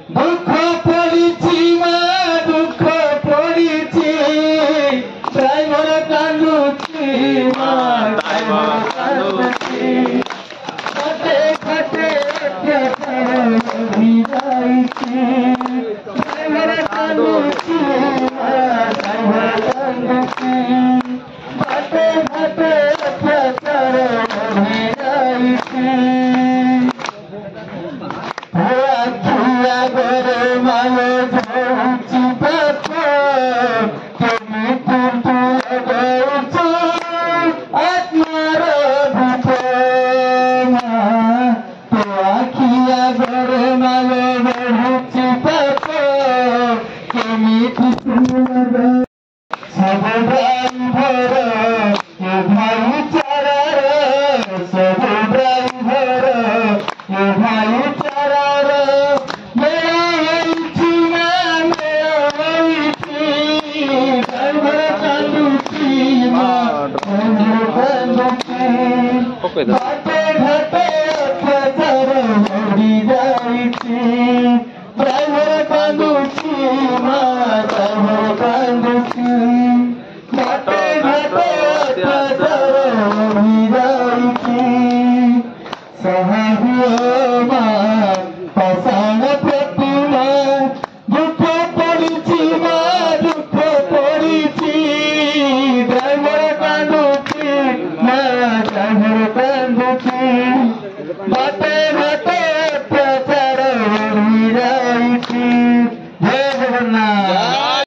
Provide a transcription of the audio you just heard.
দুঃখ পড়িছি মা দুঃখ পড়িছি ড্রাইভার কান্দুছি মা ড্রাইভার কান্দুছি ঘাটে ঘাটে ভিজাইছি ড্রাইভার কান্দুছি মা ড্রাইভার কান্দুছি ঘাটে ঘাটে ভিজাইছি মালো ধরছি তুমি আত্মার আখিয়া ঘরে মালো ধরছি তুমি সব ড্রাইভার ভাই চারার সব ড্রাইভার ভাই চারার ঘাটে ঘাটে যাইছি ড্রাইভার কান্দুছি মা ড্রাইভার কান্দুছি ঘাটে ঘাটে